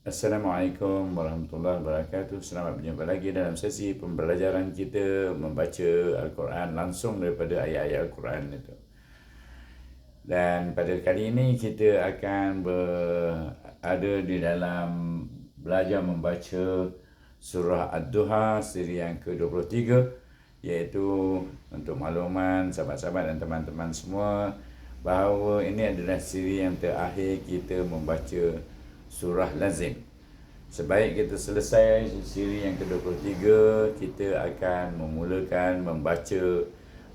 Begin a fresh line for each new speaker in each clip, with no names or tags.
Assalamualaikum warahmatullahi wabarakatuh. Selamat berjumpa lagi dalam sesi pembelajaran kita membaca Al-Quran langsung daripada ayat-ayat Al-Quran itu. Dan pada kali ini kita akan berada di dalam belajar membaca surah Ad-Duha siri yang ke-23, iaitu untuk makluman sahabat-sahabat dan teman-teman semua bahawa ini adalah siri yang terakhir kita membaca surah lazim. Sebaik kita selesai siri yang ke-23, kita akan memulakan membaca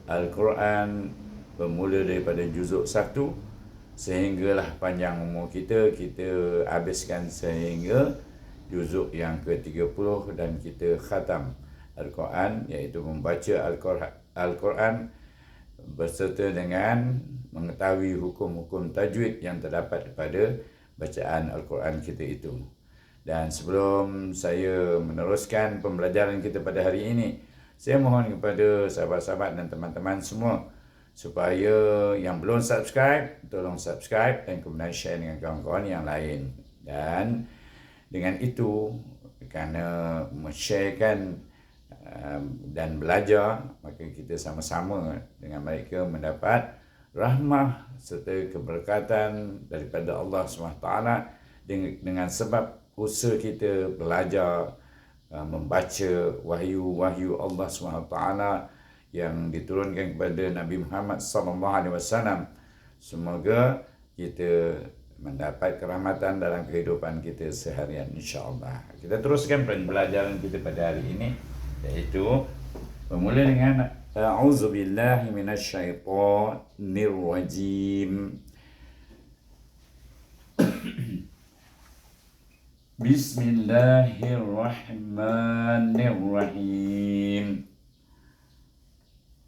Al-Quran bermula daripada juzuk 1 sehinggalah panjang umur kita habiskan sehingga juzuk yang ke-30 dan kita khatam Al-Quran, iaitu membaca Al-Quran berserta dengan mengetahui hukum-hukum tajwid yang terdapat pada bacaan Al-Quran kita itu. Dan sebelum saya meneruskan pembelajaran kita pada hari ini, saya mohon kepada sahabat-sahabat dan teman-teman semua supaya yang belum subscribe, tolong subscribe dan kemudian share dengan kawan-kawan yang lain. Dan dengan itu, kerana men-sharekan dan belajar, maka kita sama-sama dengan mereka mendapat rahmah serta keberkatan daripada Allah SWT dengan sebab usaha kita belajar membaca wahyu-wahyu Allah SWT yang diturunkan kepada Nabi Muhammad SAW. Semoga kita mendapat kerahmatan dalam kehidupan kita seharian, insya-Allah. Kita teruskan pembelajaran kita pada hari ini, iaitu bermula dengan A'udzubillahi minasyaitonirrajim. Bismillahirrahmanirrahim.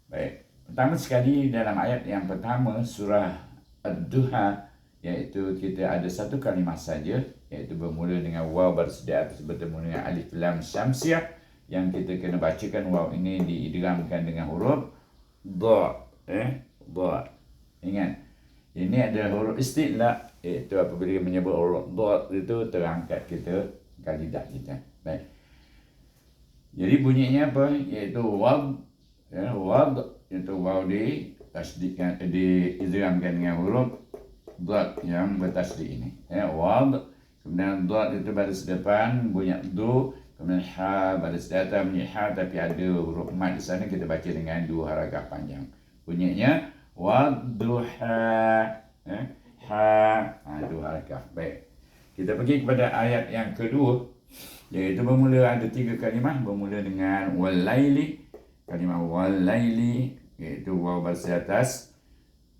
Baik, pertama sekali dalam ayat yang pertama surah Ad-Duha, iaitu kita ada satu kalimah saja, iaitu bermula dengan waw bersedia atas bertemu dengan alif lam syamsiah, yang kita kena bacakan waw ini diidghamkan dengan huruf dha. Dha. Ingat, ini adalah huruf isti'la, iaitu apabila menyebut huruf dha itu terangkat kita lidah kita. Baik. Jadi bunyinya apa? Iaitu wad, wad, iaitu waw di tasdidkan, diidghamkan dengan huruf dha yang bertasdid ini. Wad, kemudian dha itu baris depan bunyi du, kemudian ha baris datar bunyi ha, tapi ada huruf mat di sana, kita baca dengan dua harakat panjang. Bunyinya wadduha. Dua harakat. Baik. Kita pergi kepada ayat yang kedua, iaitu bermula ada tiga kalimah, bermula dengan walaili. Kalimah walaili iaitu waw baris atas,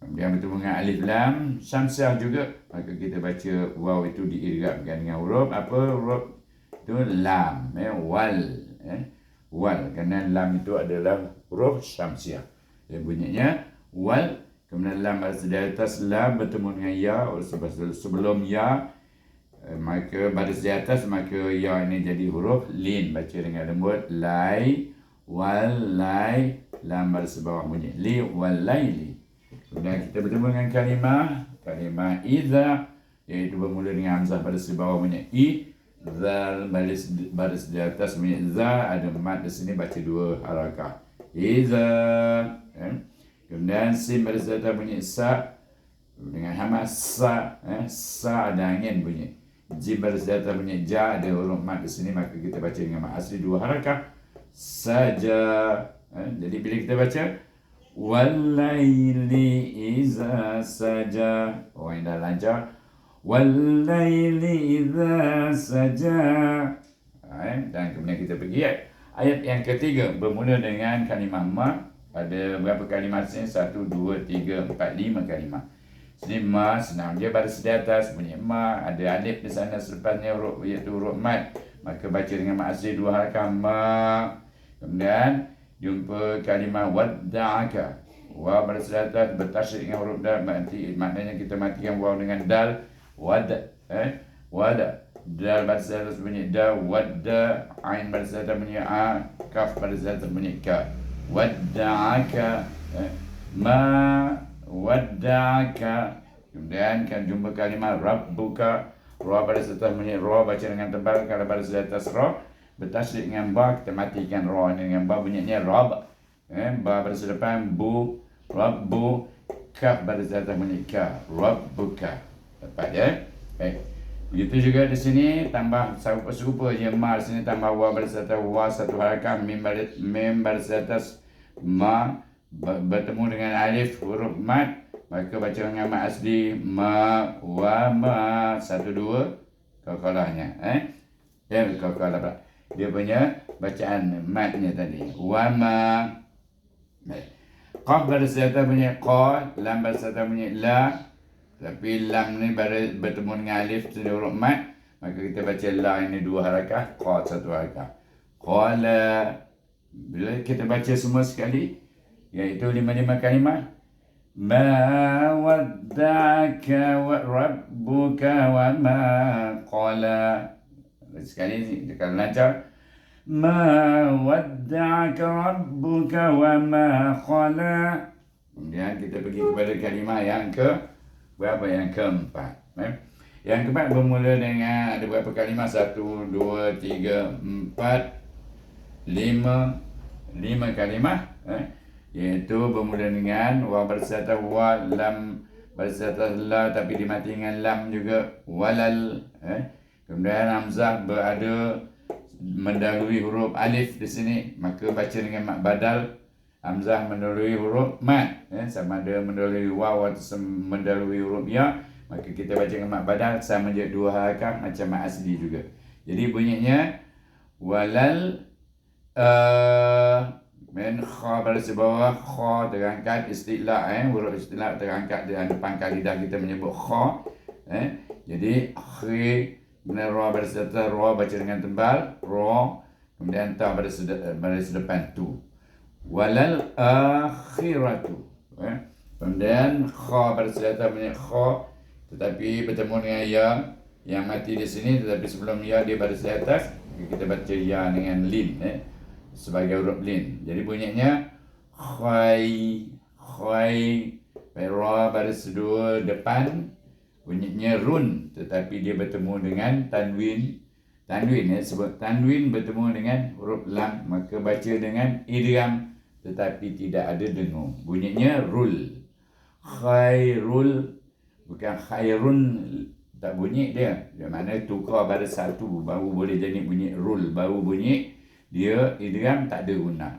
kemudian bertemu dengan alif lam syamsiah juga, maka kita baca waw itu diidghamkan dengan huruf apa? Huruf itu lam, wal, kerana lam itu adalah huruf syamsiah. Jadi bunyinya wal, kemudian lam baris di atas lam bertemu dengan ya, sebelum ya maka baris di atas, maka ya ini jadi huruf lin, baca dengan lembut lai, wal lai, lam baris bawah bunyi li wal laili. Kemudian kita bertemu dengan kalimah idza, iaitu bermula dengan hamzah baris di bawah bunyi i, zal baris di atas bunyi za, ada mat di sini, baca dua harakat idza. Kemudian sin baris di atas bunyi sa dengan hamas sa, sa ada angin bunyi. Jim baris di atas bunyi ja, ada huruf mat di sini, maka kita baca dengan mat asli dua harakat saja. Jadi bila kita baca walaili iza saja, orang yang dah lancar, walaili iza saja. Dan kemudian kita pergi ayat yang ketiga, bermula dengan kalimah ma. Ada berapa kalimah sini? 1, 2, 3, 4, 5 kalimah. Sini ma, senang dia baris di atas bunyi ma, ada alif di sana selepasnya huruf, iaitu huruf mat, maka baca dengan mat asli dua harakat ma. Kemudian jumpa kalimah wadda'aka, waw baris di atas bertasydid dengan huruf dal, maknanya kita matikan waw dengan dal, wad, dal baris di atas bunyi da, wadda, ain baris di atas bunyi a, kaf baris di atas bunyi ka, wadda'aka, ma wadda'aka. Kemudian kan jumpa kalimah rabbuka, Ra baris atas bunyi ra, baca dengan tebal. Kalau baris atas ra bertasydid dengan ba, kita matikan ra ni dengan ba, bunyinya rab. Ba baris depan bu, rabbu. Kaf baris atas bunyi ka, rabbuka. Tepat ya. Baik. Begitu juga di sini tambah serupa je ma di sini tambah wa baris atas wa, satu harakah, mim baris atas ma bertemu dengan alif huruf mat, maka baca dengan mat asli ma wa ma, satu dua qalqalahnya. Qalqalah pula dia punya bacaan matnya tadi wa ma. Baik. Qaf baris atas bunyi qa, lam baris atas bunyi la, tapi lam ni bertemu dengan alif sini huruf mat, maka kita baca la ini dua harakah, qa satu harakah. Qala. Bila kita baca semua sekali, iaitu 5 kalimah. Ma wadda'aka wa rabbuka wa ma qala. Sekali kalau lancar. Ma wadda'aka rabbuka wa ma qala. Kemudian kita pergi kepada kalimah yang berapa? Yang keempat. Yang keempat bermula dengan ada berapa kalimah? 1, 2, 3, 4, 5 kalimah. Iaitu bermula dengan wa baris atas wa, lam baris atas la tapi dimati dengan lam juga, walal. Kemudian hamzah berada mendahului huruf alif di sini, maka baca dengan mat badal. Hamzah mendahului huruf mat, sama ada mendahului waw atau mendahului huruf ya, maka kita baca dengan mat badal, sama je dua harakah macam mat asli juga. Jadi bunyinya walal min kha baris bawah, kha terangkat istilah, huruf istilah terangkat di depan kalidah kita menyebut kha. Jadi khi, kemudian ra baris atas ra baca dengan tebal ra, kemudian ta baris depan tu. Walal akhiratu. Kemudian kha baris atas bunyi kha, tetapi bertemu dengan ya yang mati di sini, tetapi sebelum ya dia baris atas, kita baca ya dengan lin sebagai huruf lin. Jadi bunyinya khai, ra baris dua depan, bunyinya run, tetapi dia bertemu dengan tanwin. Sebab tanwin bertemu dengan huruf lam, maka baca dengan idgham tetapi tidak ada dengung. Bunyinya rul. Khairul, bukan khairun, tak bunyi dia. Dia mana tukar baris satu baru boleh jadi bunyi rul, baru bunyi dia idgham, tak ada guna.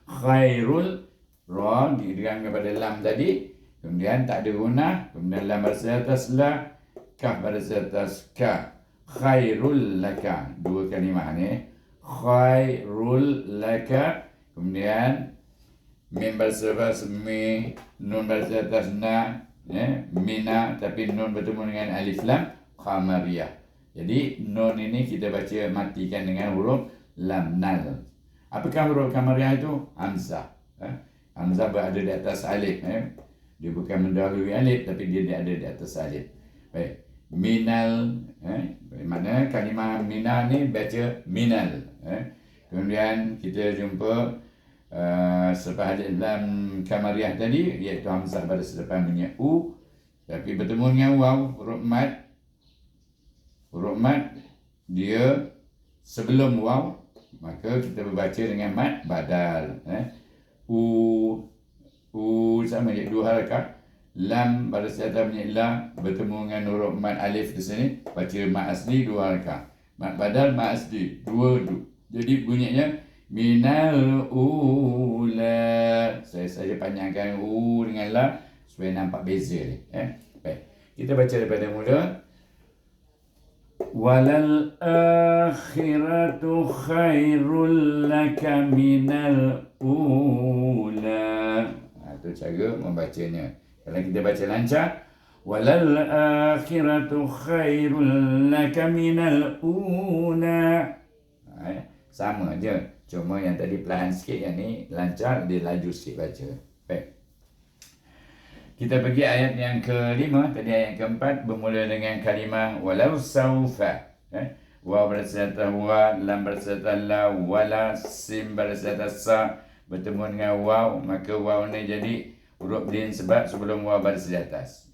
Khairul, ra diidgham kepada lam tadi, kemudian tak ada guna, kemudian lam baris atas la, kaf baris atas ka. Khairul laka, dua kalimah ni. Khairul laka, kemudian mim baris atas mi, nun baris atas na, mina, tapi nun bertemu dengan alif lam, qamariyah. Jadi nun ini kita baca matikan dengan huruf lam, nal. Apakah huruf qamariyah itu? Hamzah. Hamzah berada di atas alif. Dia bukan mendahului alif, tapi dia ada di atas alif. Baik. Minal, mana kalimah mina ni baca minal. Kemudian kita jumpa selepas alif lam qamariyah tadi, iaitu hamzah baris depan bunyi u, tapi bertemu dengan waw, huruf mat. Huruf mat dia sebelum waw, maka kita berbaca dengan mat badal. U sama je dua harakah. Lam baris atas bunyi la, bertemu dengan huruf mat alif di sini, baca mat asli dua harakah. Mat badal, mat asli dua. Jadi bunyinya minal ula. Saya saja panjangkan u dengan la supaya nampak beza ni. Baik. Kita baca daripada mula. Walal akhiratu khairul laka minal ula. Itu cara membacanya. Kalau kita baca lancar, walal akhiratu khairul laka minal ula. Sama je. Cuma yang tadi perlahan sikit, yang ni lancar, dia laju sikit baca. Baik. Kita pergi ayat yang kelima. Tadi ayat keempat bermula dengan kalimah walau saufa. Wa baris atas wa, lam baris atas la, wala, sim baris atas sa, bertemu dengan waw, maka waw ni jadi huruf lin sebab sebelum waw baris di atas.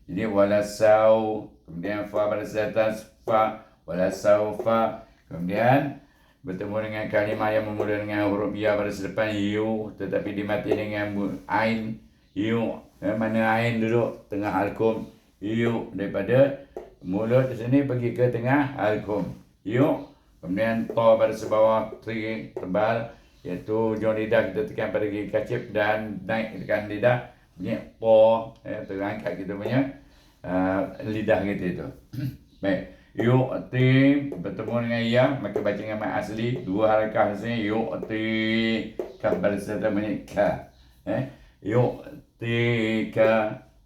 Jadi walasau, kemudian fa baris atas fa, walasaufa. Kemudian bertemu dengan kalimah yang bermula dengan huruf ya baris depan yu, tetapi dimati dengan ain yu. Mana ain duduk tengah alkum yu, daripada mulut di sini pergi ke tengah alkum yu. Kemudian to baris bawah tri tebal, iaitu hujung lidah kita tekan pada gigi kacip dan naik tekan lidah bunyi po, terangkat kita punya lidah kita itu. Baik, yu'ti bertemu dengan ya, maka baca dengan mat asli dua harakah di sini, yu'ti kaf baris serta bunyi ka, yu'tika.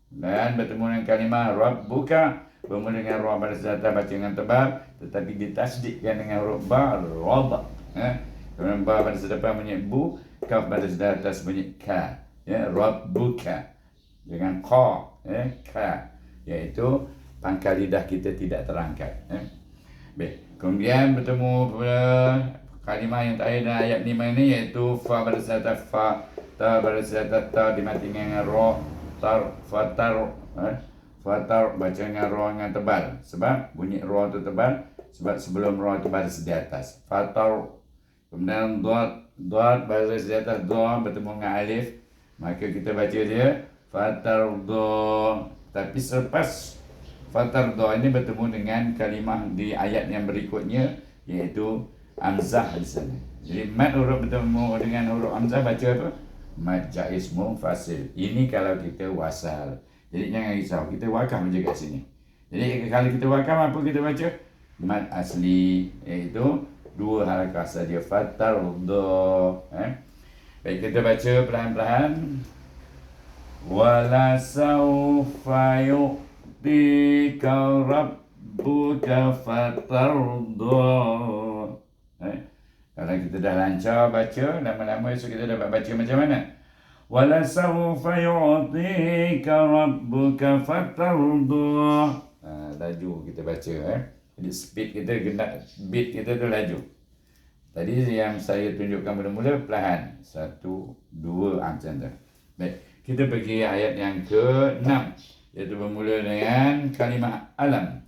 Dan bertemu dengan kalimah rabbuka bermula dengan ra baris serta baca dengan tebal, tetapi ditasdidkan dengan huruf ba, rabb. Kemudian ba baris depan bunyi bu, kaf baris atas bunyi ka, rabbuka dengan qa, ka, iaitu pangkal lidah kita tidak terangkat. Baik, kemudian bertemu kalimah yang terakhir dalam ayat 5 ini, iaitu fa baris atas fa, ta baris atas ta dimati dengan ra, tar, fatar, fatar baca dengan ra dengan tebal. Sebab bunyi ra itu tebal, sebab sebelum ra itu baris di atas. Fatar. Kemudian dad baris di atas dha bertemu dengan alif, maka kita baca dia fatardo. Tapi selepas fatardo ini bertemu dengan kalimah di ayat yang berikutnya, iaitu hamzah di sana. Jadi mad huruf bertemu dengan huruf hamzah, baca apa? Mad jaiz munfasil. Ini kalau kita wasal. Jadi jangan risau, kita wakam je kat sini. Jadi kalau kita wakam, apa kita baca? Mad asli, iaitu dua harakah saja, fatardo. Baik, kita baca perlahan-lahan. Wala sawfa yu'tika rabbuka fatardo. Kalau kita dah lancar baca, lama-lama esok kita dapat baca macam mana? Wala sawfa yu'tika rabbuka fatardo. Laju kita baca. Jadi speed kita, beat kita tu laju. Tadi yang saya tunjukkan mula-mula perlahan. 1, 2, macam tu. Baik, kita pergi ayat yang ke-6, iaitu bermula dengan kalimah alam.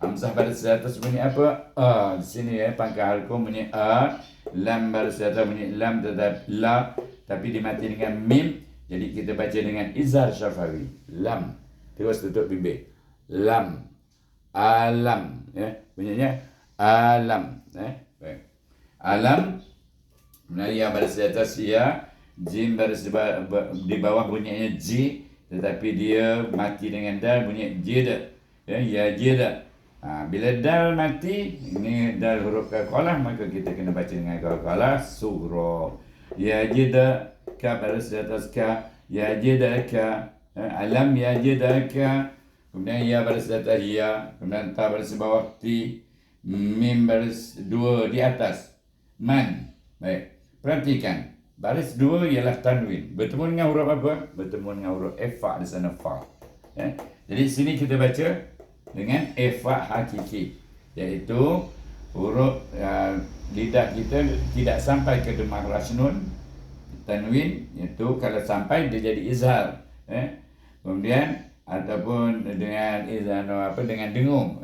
Hamzah baris atas bunyi apa? Di sini pangkal halqum bunyi a. Lam baris atas bunyi lam, tetap la, tapi dimati dengan mim. Jadi kita baca dengan izhar syafawi. Lam. Terus tutup bibir. Lam. Alam, bunyinya alam. Baik. Alam, ya baris di atas ya, jim baris di bawah bunyinya ji, tetapi dia mati dengan dal, bunyi jida. Ya jida. Bila dal mati, ini dal huruf qalqalah, maka kita kena baca dengan qalqalah sughra. Ya jida, ka baris di atas ka, ya jida ka, alam ya jida ka. Kemudian ya baris atas ya, kemudian ta baris bawah ti, mim baris 2 di atas, man. Baik, perhatikan, baris 2 ialah tanwin. Bertemu dengan huruf apa? Bertemu dengan huruf fa di sana, fa. Jadi sini kita baca dengan fa hakiki, iaitu huruf lidah kita tidak sampai ke demah rasnun, tanwin, iaitu kalau sampai dia jadi izhar. Kemudian ataupun dengan izhar dengan dengung.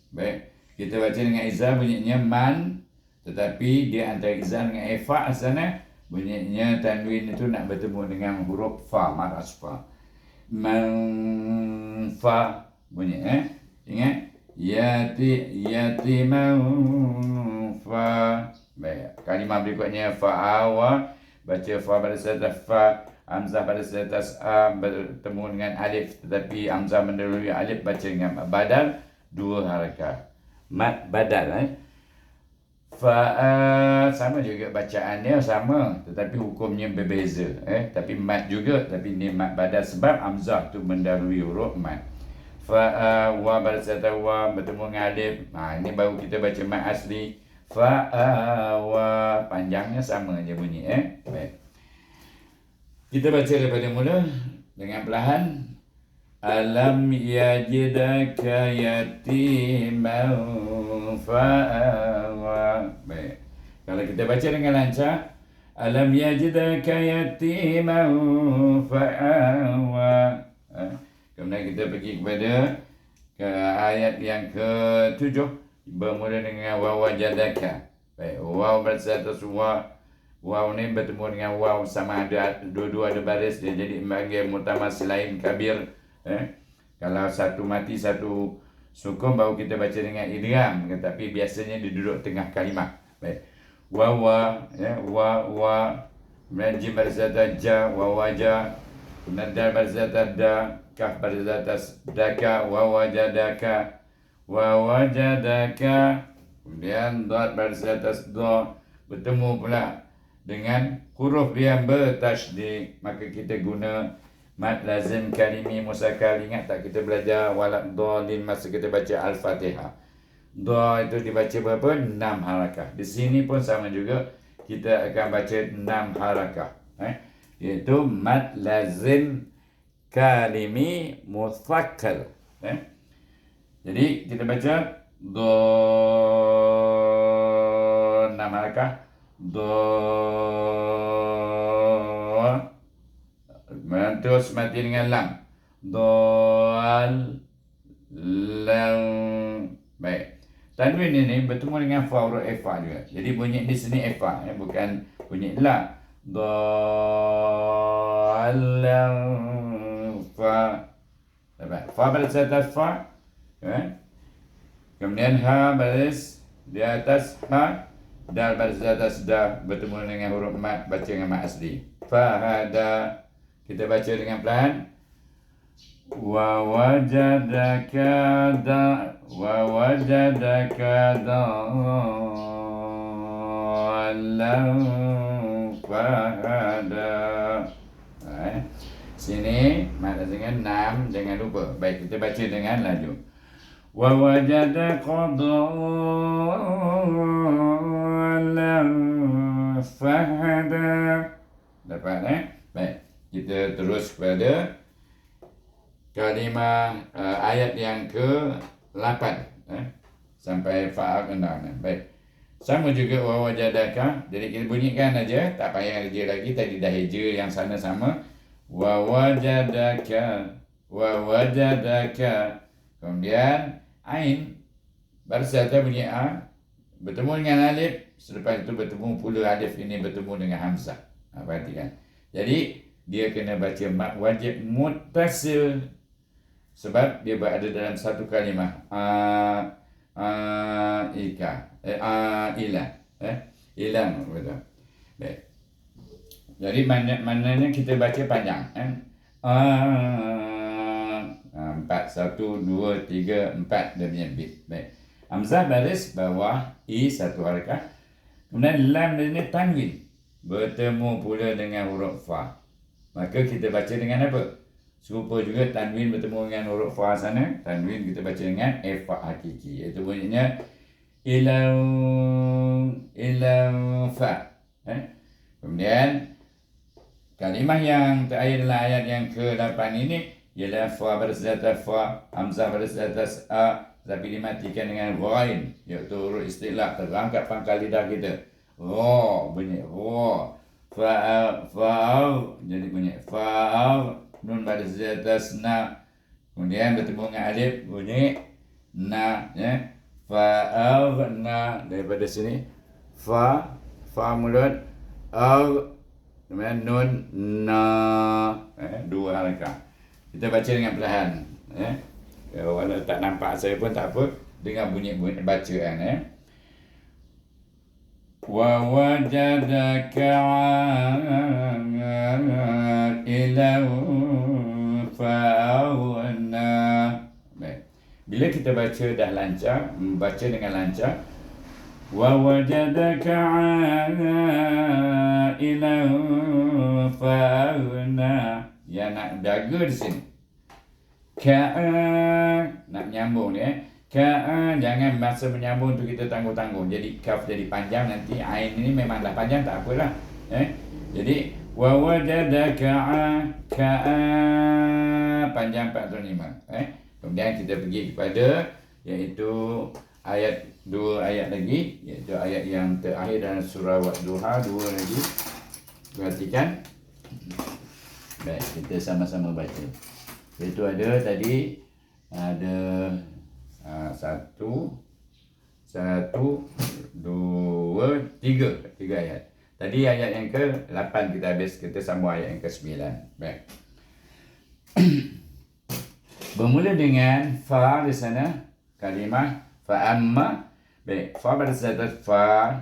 Baik, kita baca dengan izhar bunyinya man, tetapi dia antara izhar dengan fa sana, bunyinya tanwin itu nak bertemu dengan huruf fa, maras fa. Man fa bunyi. Ingat, yati man fa. Baik, kalimah berikutnya fa'awa, baca fa baris atas fa, hamzah baris atas a bertemu dengan alif, tetapi hamzah mendahului alif, baca dengan badal, 2 harakah. Mad badal. Fa sama juga bacaannya sama, tetapi hukumnya berbeza. Tapi mad juga, tapi ni mad badal sebab hamzah tu mendahului huruf mad. Fa wa baris atas wa bertemu dengan alif. Ini baru kita baca mad asli. Fa wa panjangnya sama je bunyi. Baik. Kita baca daripada mula dengan perlahan. Alam yajidaka yatiman fa'awa. Baik. Kalau kita baca dengan lancar, alam yajidaka yatiman fa'awa. Kemudian kita pergi kepada ayat yang ke-7 bermula dengan wa wajadaka. Baik, waw berarti atas waw ni bertemu dengan waw sama ada dua-dua ada baris dia jadi sebagai mutamatsilain kabir. Kalau satu mati satu sukun baru kita baca dengan idgham, tetapi biasanya dia duduk tengah kalimah. Baik. Wa ya wa jim berarti atas ja wa waja. Kemudian dal berarti atas da, kaf berarti atas daka wa wajadaka. Kemudian dot baris atas do bertemu pula dengan huruf yang bertasydid, maka kita guna mad lazim kalimi musakkal. Ingat tak kita belajar walad dhalin masa kita baca al-Fatihah. Do itu dibaca berapa? 6 harakah. Di sini pun sama juga, kita akan baca 6 harakah. Iaitu mad lazim kalimi musakkal. Jadi kita baca do 6 harakah, do, terus mati dengan lam, dal lam. Baik, tanwin ini bertemu dengan fa huruf fa juga. Jadi bunyi di sini fa, bukan bunyi la. Dal lam fa. Fa baris atas fa. Kemudian ha baris di atas ha, dal baris di atas da, bertemu dengan huruf mat, baca dengan mat asli. Fahada, kita baca dengan pelan. Wa wajadaka da, wa wajadaka dalan fahada. Sini mat dengan 6, jangan lupa. Baik, kita baca dengan laju. Wa wajadaka dalan fahada. Dapat Baik, kita terus kepada kalimah ayat yang ke-8 sampai fa'al endang. Baik. Sama juga wa wajadaka. Jadi kita bunyikan aja, tak payah heja lagi. Tadi dah heja yang sana sama. Wa wajadaka, wa wajadaka. Kemudian ain baris atas bunyi a, bertemu dengan alif, selepas itu bertemu pula alif ini bertemu dengan hamzah. Perhatikan. Jadi dia kena baca mat wajib muttasil sebab dia berada dalam satu kalimah. Ilang betul. Baik. Jadi maknanya kita baca panjang. 4 1 2 3 4 dia punya beat. Baik. Hamzah baris bawah, i satu harakah. Kemudian lam ini tanwin bertemu pula dengan huruf fa. Maka kita baca dengan apa? Serupa juga tanwin bertemu dengan huruf fa sana. Tanwin kita baca dengan fa hakiki. Iaitu bunyinya ilang fa. Kemudian kalimah yang terakhir dalam ayat yang ke-8 ini ialah fa baris atas fa, hamzah baris atas a, tapi dimatikan dengan ghain, iaitu huruf istilah terangkat pangkal lidah kita. Ra bunyi ra. Fa'al jadi bunyi fa'al, nun baris atas na, kemudian bertemu dengan alif bunyi na, fa'al na. Daripada sini fa mulut al, kemudian nun na, dua harakah. Kita baca dengan perlahan. Walau tak nampak saya pun tak apa, dengar bunyi bacaan. Wa wajadaka ilau fa'awna. Baik. Bila kita baca dah lancar, membaca dengan lancar, wa wajadaka ilau fa'awna. Ya, nak jaga di sini. Nak menyambung ni. Jangan masa menyambung tu kita tanggung-tanggung. Jadi kaf jadi panjang, nanti ain ini memang dah panjang, tak apalah. Jadi wa wajadaka panjang 405. Kemudian kita pergi kepada iaitu ayat 2 ayat lagi, iaitu ayat yang terakhir dalam surah Wadduha, 2 lagi. Perhatikan. Baik, kita sama-sama baca. Itu ada tadi ada tiga ayat. Tadi ayat yang ke-8 kita habis, kita sambung ayat yang ke-9. Baik. Bermula dengan fa di sana, kalimah fa amma. Baik, fa pada saat fa,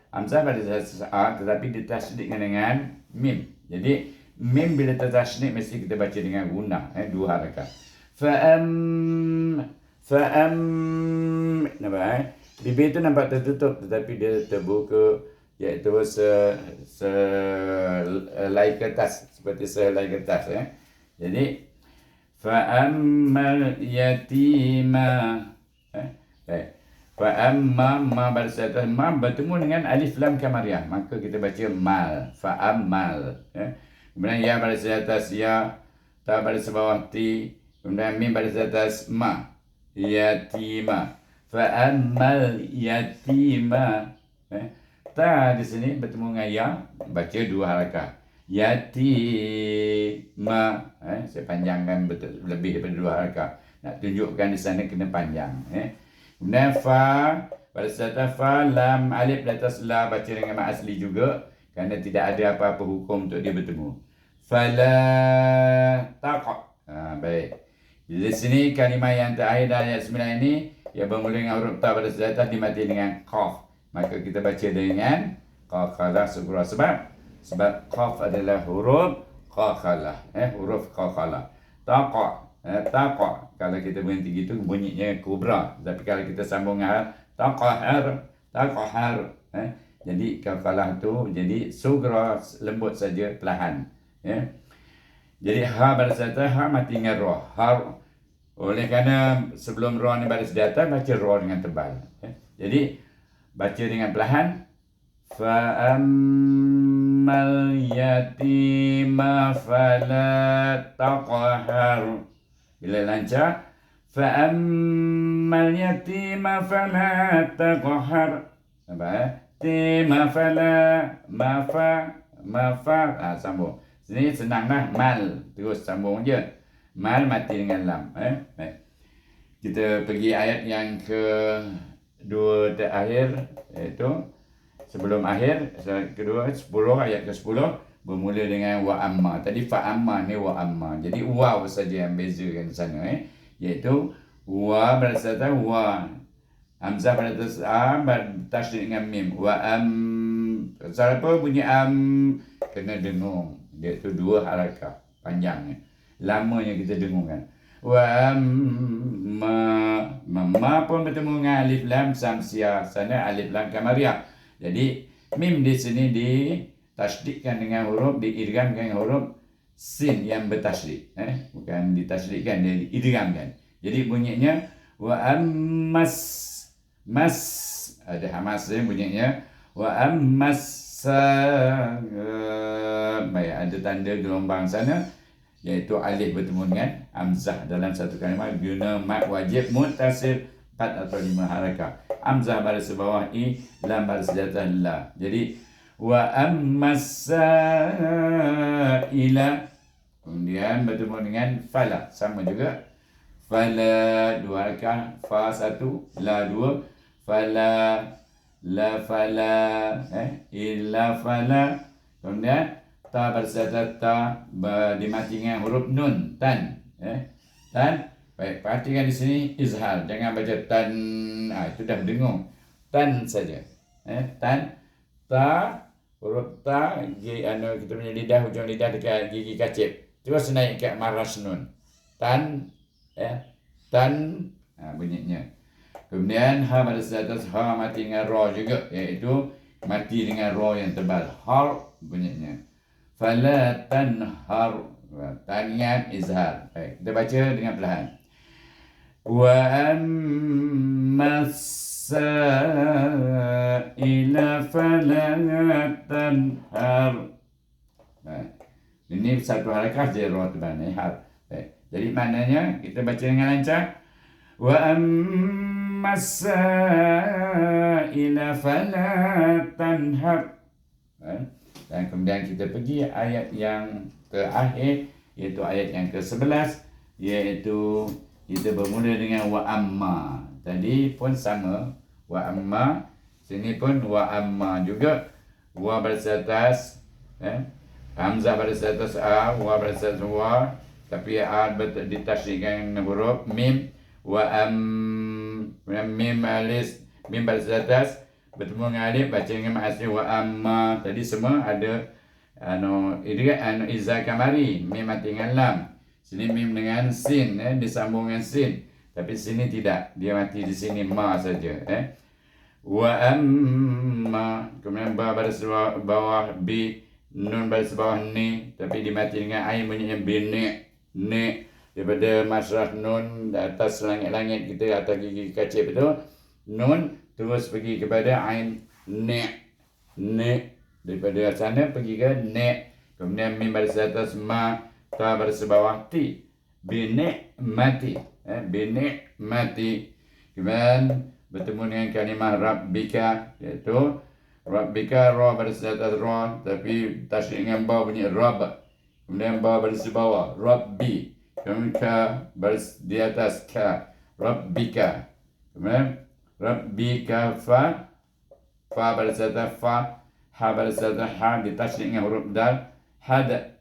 hamzah pada saat a, tetapi ditasydidkan dengan mim. Jadi mim bila tertasydid mesti kita baca dengan gunnah, dua harakat. Fa nampak bibir itu nampak tertutup tetapi dia terbuka, iaitu selai kertas, seperti selai kertas. Jadi fa'ammal yatima, baik. Fa'amma ma pada saat ma bertemu dengan alif lam kamariyah, maka kita baca mal, fa'ammal. Kemudian ya pada atas ya, ta pada bawah ti, kemudian mim pada atas ma, yatima. Fa'ammal yatima. Ta di sini bertemu dengan ya, baca dua harakat. Yatima, saya panjangkan lebih daripada dua harakat. Nak tunjukkan di sana kena panjang. Kemudian fa pada saat fa, lam, alif di atas la, baca dengan mat asli juga kerana tidak ada apa-apa hukum untuk dia bertemu. Fala taqa. Baik. Di sini kalimah yang terakhir dari ayat 9 ini, ia bermula dengan huruf ta pada saat atas, dimati dengan qaf. Maka kita baca dengan qalqalah sughra, sebab qaf adalah huruf qalqalah, huruf qalqalah. Taqa, taqa, kalau kita berhenti gitu bunyinya kubra, tapi kalau kita sambung dengan taqahar, jadi qalqalah tu jadi sughra, lembut saja, perlahan. Jadi ha pada saat ha mati dengan ra. Oleh kerana sebelum ra ni baris di atas, baca ra dengan tebal. Jadi baca dengan perlahan. Fa'ammal yatima fala taqhar. Bila lancar, fa'ammal yatima fala taqhar. Nampak? Tima fala mafa. Sambung. Sini senanglah, mal. Terus sambung je. Mal mati dengan lam. Kita pergi ayat yang kedua terakhir, iaitu sebelum akhir, kedua 10, ayat ke-10 bermula dengan wa amma. Tadi fa amma ni wa amma. Jadi waw saja yang bezakan di sana, iaitu wa berserta wa, hamzah pada atas a bertasydid dengan mim. Wa apa bunyi kena dengung, iaitu dua harakat panjangnya, lamanya kita dengungkan. Wa ma pun bertemu dengan alif lam samsiah, sana alif lam kamariyah. Jadi mim di sini ditasydidkan dengan huruf, diidghamkan dengan huruf sin yang bertasydid, bukan ditasydidkan, dia diidghamkan. Jadi bunyinya wa mas, ada hamas bunyinya wa baik, ada tanda gelombang sana, iaitu alif bertemu dengan hamzah dalam satu kalimah guna mad wajib muttasil 4 atau 5 harakat. Hamzah baris bawah i, lam baris di atas la. Jadi wa ammasaila, kemudian bertemu dengan fala, sama juga. Fala 2 harakat, fa 1, la 2, fala, la fala, illa fala. Kemudian ta baris di atas ta, dimati dengan huruf nun, tan. Tan. Baik, perhatikan di sini izhar, jangan baca tan. Itu dah dengung. Tan saja. Tan, ta, huruf ta, kita punya lidah, hujung lidah dekat gigi kacip, terus naik ke maras nun. Tan, tan, bunyinya. Kemudian ha pada atas ha mati dengan ra juga, iaitu mati dengan ra yang tebal. Har bunyinya. Fala tanhar, tanian izhar. Baik, kita baca dengan perlahan. Wa ammas-sa'ila fala tanhar. Ini satu harakat je ra tebal ni, har. Baik. Jadi maknanya kita baca dengan lancar. Wa ammas-sa'ila fala tanhar. Dan kemudian kita pergi ayat yang terakhir, iaitu ayat yang ke-11. iaitu kita bermula dengan wa amma. Tadi pun sama, wa amma. Sini pun wa amma juga. Wa baris atas, hamzah baris atas a, wa baris atas wa, tapi a ditasydidkan dengan huruf mim. Wa mim alis, mim baris atas bertemu dengan alif, baca dengan asli wa amma. Tadi semua ada izah kamari, mim mati dengan lam. Sini mim dengan sin, disambung dengan sin. Tapi sini tidak, dia mati di sini ma saja. Wa amma, kemudian ba baris bawah bi, nun baris bawah ni, tapi dimati dengan ain bunyinya bini, ni. Daripada masrah nun atas langit-langit kita, atas gigi kacip itu, nun terus pergi kepada ain ni, ni. Daripada sana pergi ke ni. Kemudian mim baris atas ma, ta baris bawah ti, bini mati, bini mati. Kemudian bertemu dengan kalimah rabbika, iaitu rabbika, ra baris atas ra, tapi tasydid dengan ba bunyi rabb. Kemudian ba baris bawah rabbi. Kemudian ka baris di atas ka, rabbika. Kemudian rabbika fa, fa baris atas fa, ha baris atas ha, ditasydid dengan huruf dal, had,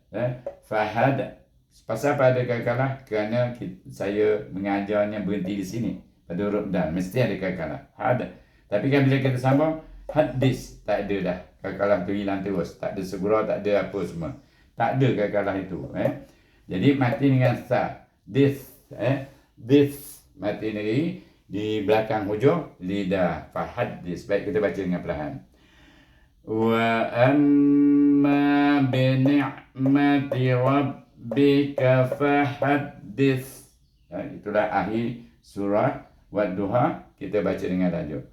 fahad. Pasal pada kakalah, kerana saya mengajarnya berhenti di sini pada huruf dal, mesti ada kakalah, had. Tapi kan bila kita sambung hadis, tak ada dah, kakalah tu hilang terus, tak ada segera, tak ada apa semua, tak ada kakalah itu. Jadi mati dengan sa, this, this mati negeri di belakang hujung lidah, fahadis. Baik, kita baca dengan perlahan. Wa amma bi ni'mati rabbika fahaddits. Itulah akhir surah Wad-Duha. Kita baca dengan tajuk.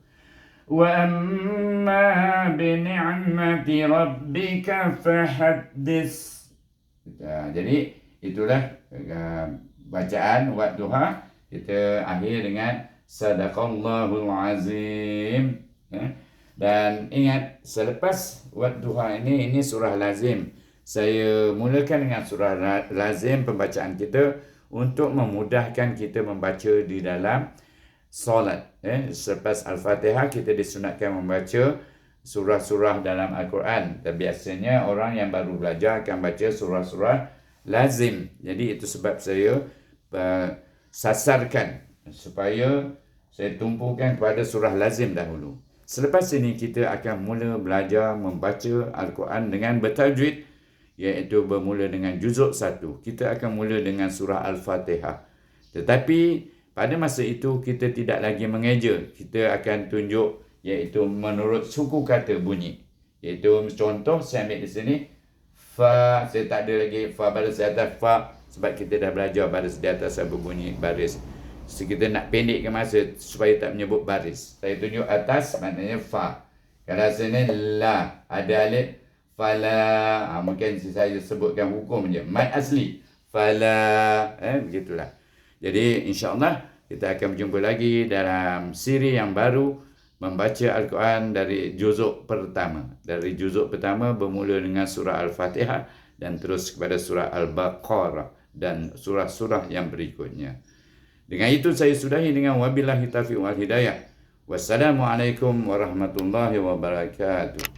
Wa amma bi ni'mati rabbika fahaddits. Jadi itulah bacaan Wad-Duha. Kita akhir dengan Sadaqallahul Azim. Dan ingat, selepas Wad-Duha ini surah lazim. Saya mulakan dengan surah lazim pembacaan kita untuk memudahkan kita membaca di dalam solat. Selepas Al-Fatihah, kita disunatkan membaca surah-surah dalam Al-Quran. Dan biasanya orang yang baru belajar akan baca surah-surah lazim. Jadi itu sebab saya sasarkan supaya saya tumpukan kepada surah lazim dahulu. Selepas ini kita akan mula belajar membaca Al-Quran dengan bertajwid, iaitu bermula dengan juzuk 1. Kita akan mula dengan surah Al-Fatihah. Tetapi pada masa itu kita tidak lagi mengeja. Kita akan tunjuk iaitu menurut suku kata bunyi. Iaitu contoh saya ambil di sini, fa, saya tak ada lagi fa baris di atas fa, sebab kita dah belajar baris di atas berbunyi baris. So, kita nak pendekkan masa supaya tak menyebut baris. Saya tunjuk atas, maknanya fa. Kalau sini la, ada alif, fala. Mungkin saya sebutkan hukum je. Mat asli, fala. Begitulah. Jadi insya-Allah kita akan berjumpa lagi dalam siri yang baru, membaca Al-Quran dari juzuk pertama. Dari juzuk pertama bermula dengan surah Al-Fatihah dan terus kepada surah Al-Baqarah dan surah-surah yang berikutnya. Dengan itu saya sudahi dengan wabillahi taufiq wal hidayah. Wassalamualaikum warahmatullahi wabarakatuh.